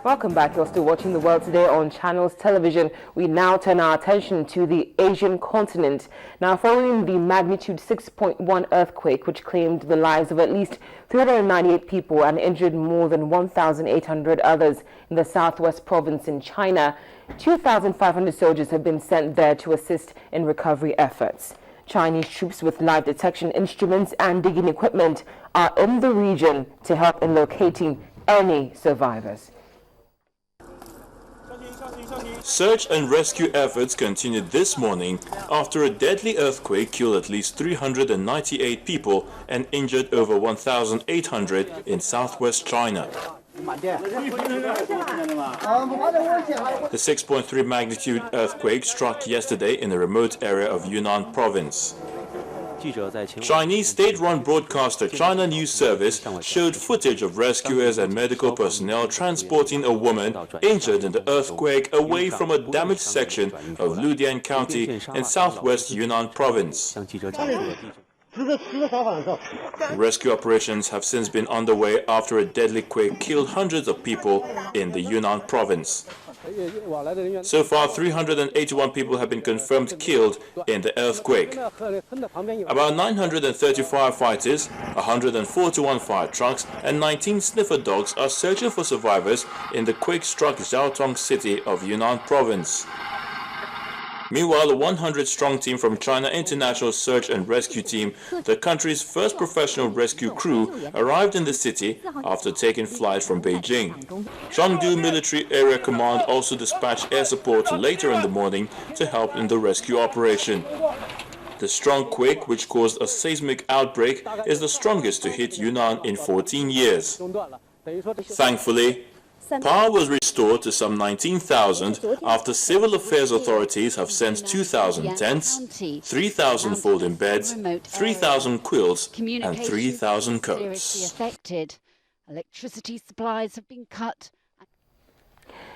Welcome back. You're still watching The World Today on Channels Television. We now turn our attention to the Asian continent. Now, following the magnitude 6.1 earthquake, which claimed the lives of at least 398 people and injured more than 1,800 others in the southwest province in China, 2,500 soldiers have been sent there to assist in recovery efforts. Chinese troops with live detection instruments and digging equipment are in the region to help in locating any survivors. Search and rescue efforts continued this morning after a deadly earthquake killed at least 398 people and injured over 1,800 in southwest China. The 6.3 magnitude earthquake struck yesterday in a remote area of Yunnan province. Chinese state-run broadcaster China News Service showed footage of rescuers and medical personnel transporting a woman injured in the earthquake away from a damaged section of Ludian County in southwest Yunnan province. Rescue operations have since been underway after a deadly quake killed hundreds of people in the Yunnan province. So far, 381 people have been confirmed killed in the earthquake. About 930 firefighters, 141 fire trucks, and 19 sniffer dogs are searching for survivors in the quake-struck Jiaotong city of Yunnan province. Meanwhile, a 100-strong team from China International Search and Rescue Team, the country's first professional rescue crew, arrived in the city after taking flight from Beijing. Chengdu Military Area Command also dispatched air support later in the morning to help in the rescue operation. The strong quake, which caused a seismic outbreak, is the strongest to hit Yunnan in 14 years. Thankfully, power was restored to some 19,000 after civil affairs authorities have sent 2,000 tents, 3,000 folding beds, 3,000 quilts and 3,000 coats. Electricity supplies have been cut.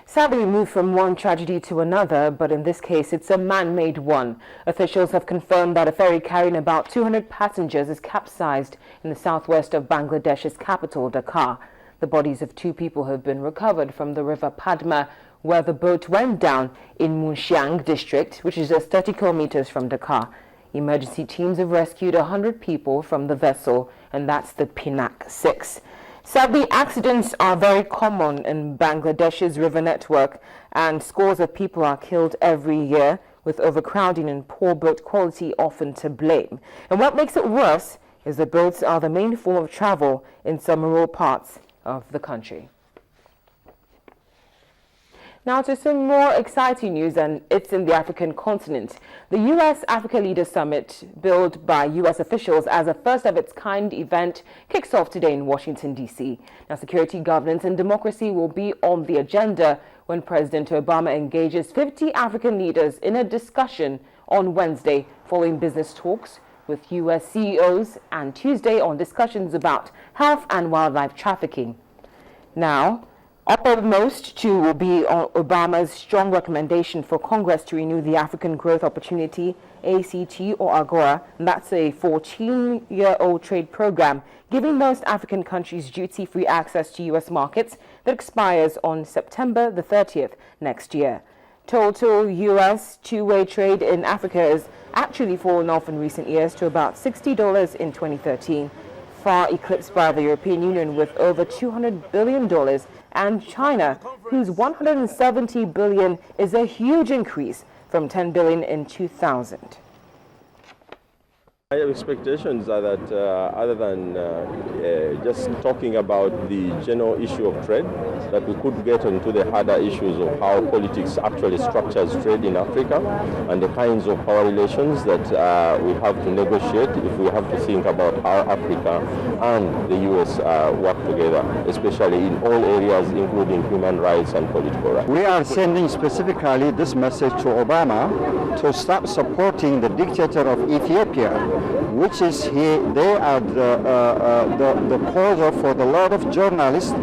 Sadly, we move from one tragedy to another, but in this case, it's a man-made one. Officials have confirmed that a ferry carrying about 200 passengers is capsized in the southwest of Bangladesh's capital, Dhaka. The bodies of 2 people have been recovered from the river Padma, where the boat went down in Munxiang district, which is just 30 kilometers from Dhaka. Emergency teams have rescued 100 people from the vessel, and that's the Pinak 6. Sadly, accidents are very common in Bangladesh's river network, and scores of people are killed every year, with overcrowding and poor boat quality often to blame. And what makes it worse is that boats are the main form of travel in some rural parts of the country. Now to some more exciting news, and it's in the African continent. The U.S.-Africa Leaders Summit, billed by U.S. officials as a first-of-its-kind event, kicks off today in Washington, D.C. Now, security, governance, and democracy will be on the agenda when President Obama engages 50 African leaders in a discussion on Wednesday following business talks with U.S. CEOs, and Tuesday on discussions about health and wildlife trafficking. Now, uppermost too will be on Obama's strong recommendation for Congress to renew the African Growth Opportunity, ACT or AGOA, and that's a 14-year-old trade program giving most African countries duty-free access to U.S. markets that expires on September the 30th next year. Total U.S. two-way trade in Africa has actually fallen off in recent years to about $60 in 2013, far eclipsed by the European Union with over $200 billion, and China, whose $170 billion is a huge increase from $10 billion in 2000. My expectations are that other than just talking about the general issue of trade, that we could get into the harder issues of how politics actually structures trade in Africa and the kinds of power relations that we have to negotiate if we have to think about how Africa and the US work together, especially in all areas including human rights and political rights. We are sending specifically this message to Obama to stop supporting the dictator of Ethiopia, which is here. They are the causer for the lot of journalists.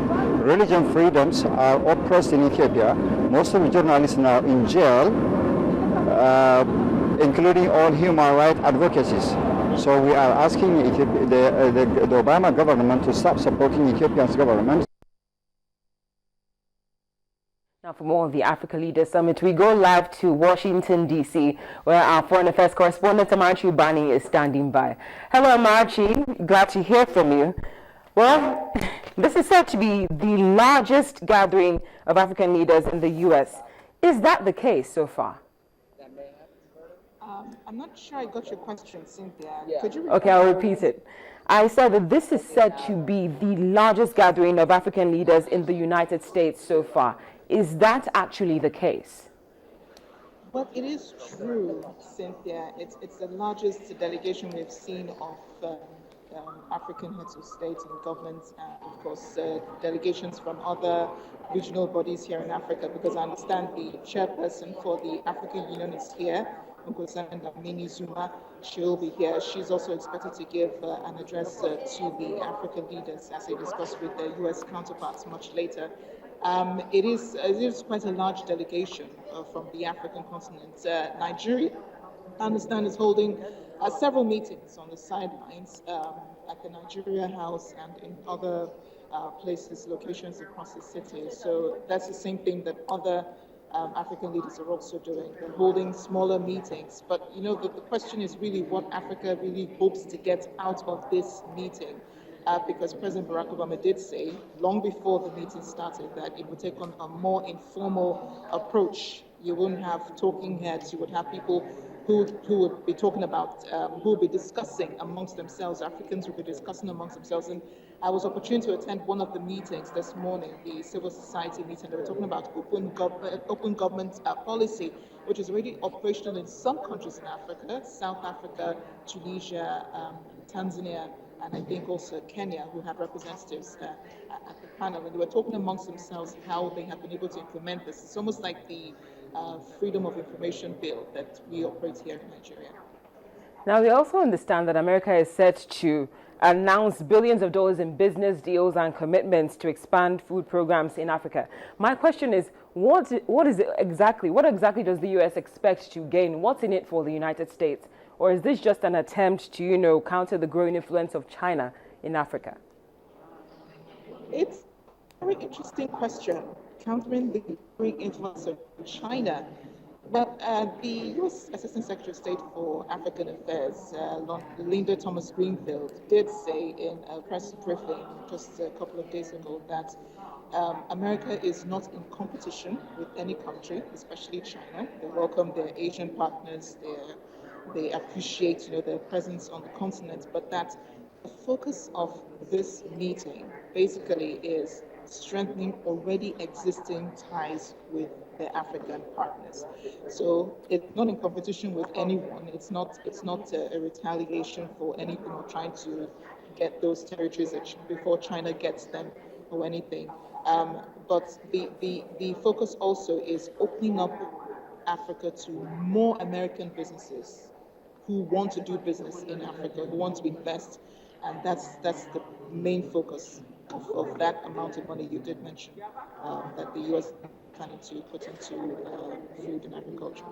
Religion freedoms are oppressed in Ethiopia. Most of the journalists are now in jail, including all human rights advocacies. So we are asking the Obama government to stop supporting Ethiopia's government. Now for more of the Africa Leaders Summit, we go live to Washington, D.C., where our foreign affairs correspondent Amarchi Ubani is standing by. Hello, Amarchi. Glad to hear from you. Well, this is said to be the largest gathering of African leaders in the U.S. Is that the case so far? I'm not sure I got your question, Cynthia. Could you Okay, I'll repeat it. I said that this is said to be the largest gathering of African leaders in the United States so far. Is that actually the case? Well, it is true, Cynthia. It's the largest delegation we've seen of African heads of state and governments, and of course delegations from other regional bodies here in Africa, because I understand the chairperson for the African Union is here, Nkosazana Dlamini Zuma. She'll be here. She's also expected to give an address to the African leaders as they discuss with their U.S. counterparts much later. It is quite a large delegation from the African continent. Nigeria, I understand, is holding several meetings on the sidelines at the Nigeria House and in other places, locations across the city. So that's the same thing that other African leaders are also doing. They're holding smaller meetings. But, you know, the question is really what Africa really hopes to get out of this meeting. Because President Barack Obama did say, long before the meeting started, that it would take on a more informal approach. You wouldn't have talking heads. You would have people who would be talking about, who would be discussing amongst themselves. Africans would be discussing amongst themselves. And I was opportune to attend one of the meetings this morning, the civil society meeting. They were talking about open government policy, which is already operational in some countries in Africa, South Africa, Tunisia, Tanzania, and I think also Kenya, who had representatives at the panel. And they were talking amongst themselves how they have been able to implement this. It's almost like the Freedom of Information Bill that we operate here in Nigeria. Now, we also understand that America is set to announce billions of dollars in business deals and commitments to expand food programs in Africa. My question is, what exactly does the U.S. expect to gain? What's in it for the United States? Or is this just an attempt to, counter the growing influence of China in Africa? It's a very interesting question, countering the growing influence of China. Well, the U.S. Assistant Secretary of State for African Affairs, Linda Thomas-Greenfield, did say in a press briefing just a couple of days ago that America is not in competition with any country, especially China. They welcome their Asian partners. They appreciate, their presence on the continent, but that the focus of this meeting basically is strengthening already existing ties with the African partners. So it's not in competition with anyone. It's not a retaliation for anything or trying to get those territories before China gets them or anything. But the focus also is opening up Africa to more American businesses who want to do business in Africa, who want to invest, and that's the main focus of that amount of money you did mention that the U.S. is planning to put into food and agriculture.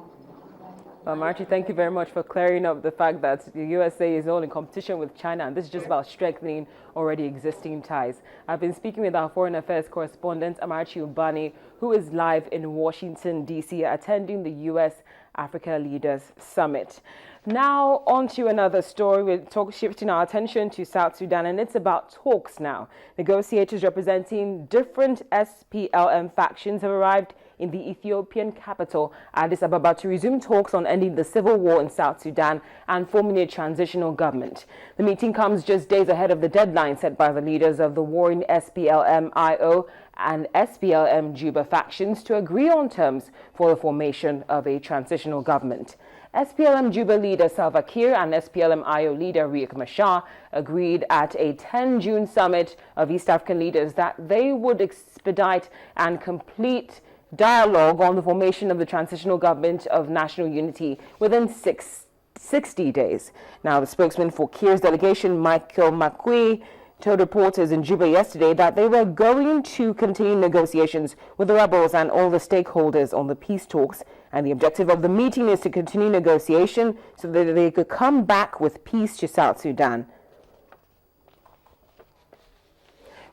Well, Marty, thank you very much for clearing up the fact that the USA is all in competition with China, and this is just about strengthening already existing ties. I've been speaking with our foreign affairs correspondent, Amarchi Ubani, who is live in Washington, D.C., attending the U.S. Africa Leaders Summit. Now, on to another story. We're shifting our attention to South Sudan, and it's about talks now. Negotiators representing different SPLM factions have arrived in the Ethiopian capital, Addis Ababa, to resume talks on ending the civil war in South Sudan and forming a transitional government. The meeting comes just days ahead of the deadline set by the leaders of the warring SPLM-IO and SPLM-Juba factions to agree on terms for the formation of a transitional government. SPLM-Juba leader Salva Kiir and SPLM-IO leader Riek Machar agreed at a 10 June summit of East African leaders that they would expedite and complete dialogue on the formation of the transitional government of national unity within 60 days. Now, the spokesman for Kiir's delegation, Michael Makui, told reporters in Juba yesterday that they were going to continue negotiations with the rebels and all the stakeholders on the peace talks, and the objective of the meeting is to continue negotiation so that they could come back with peace to South Sudan.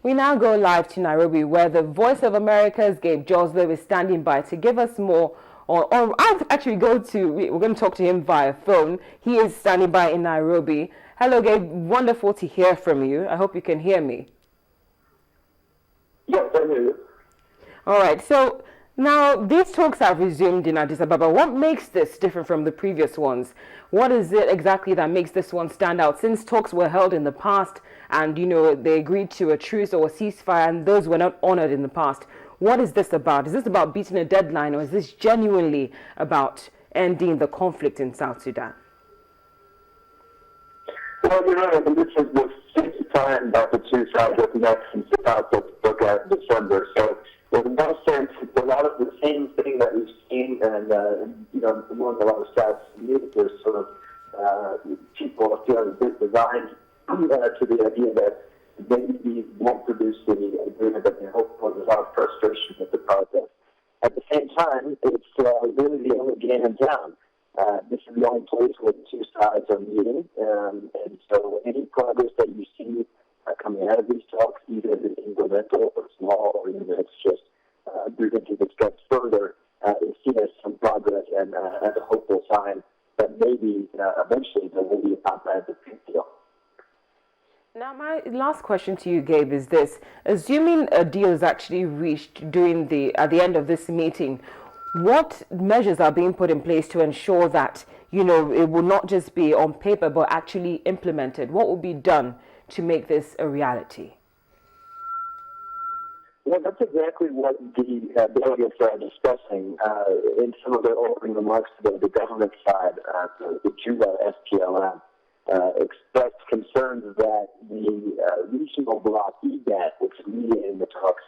We now go live to Nairobi, where the Voice of America's Gabe Joslow is standing by to give us more. We're going to talk to him via phone. He is standing by in Nairobi. Hello, Gabe. Wonderful to hear from you. I hope you can hear me. Yes, I hear you. All right. So now these talks have resumed in Addis Ababa. What makes this different from the previous ones? What is it exactly that makes this one stand out? Since talks were held in the past and, they agreed to a truce or a ceasefire and those were not honored in the past, what is this about? Is this about beating a deadline, or is this genuinely about ending the conflict in South Sudan? Well, this is the sixth time that the two sides have met since the South book out in December. So, in that sense, it's a lot of the same thing that we've seen, and among a lot of South Sudan, there's sort of people are feeling a bit resigned to the idea that maybe these won't produce the agreement that they hope for. There's a lot of frustration with the process. At the same time, it's really the only game in town. This is the only place where the two sides are meeting, and so any progress that you see coming out of these talks, either it's incremental or small, or even if it's just agreement to discuss further, is seen as some progress and as a hopeful sign that maybe eventually there will be a comprehensive peace deal. Now, my last question to you, Gabe, is this. Assuming a deal is actually reached at the end of this meeting, what measures are being put in place to ensure that, it will not just be on paper, but actually implemented? What will be done to make this a reality? Well, that's exactly what the delegates are discussing. In some of their opening remarks today, the government side, the Juba SPLM, expressed concerns that the regional bloc, EGAT, which is mediating the talks,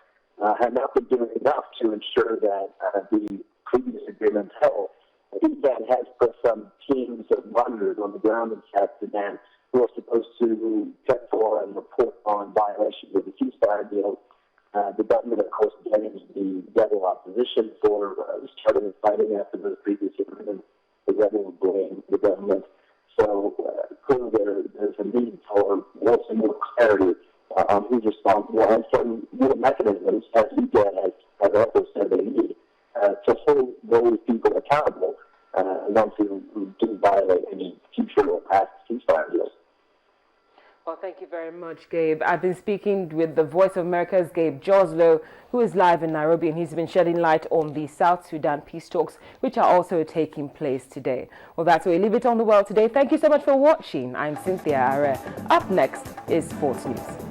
had not been doing enough to ensure that the previous agreements held. EGAT has put some teams of monitors on the ground in South Sudan who are supposed to check for and report on violations of the ceasefire deal. The government, of course, blames the rebel opposition for starting fighting after the previous agreement. The rebels blame the government. So clearly there's a need for some more clarity on who's responsible and some more mechanisms, as EGAT has also said they need, to hold those people accountable, ones who do violate any future or past ceasefire deals. Well, thank you very much, Gabe. I've been speaking with the Voice of America's Gabe Joslow, who is live in Nairobi, and he's been shedding light on the South Sudan peace talks, which are also taking place today. Well, that's where we leave it on The World today. Thank you so much for watching. I'm Cynthia Are. Up next is Sports News.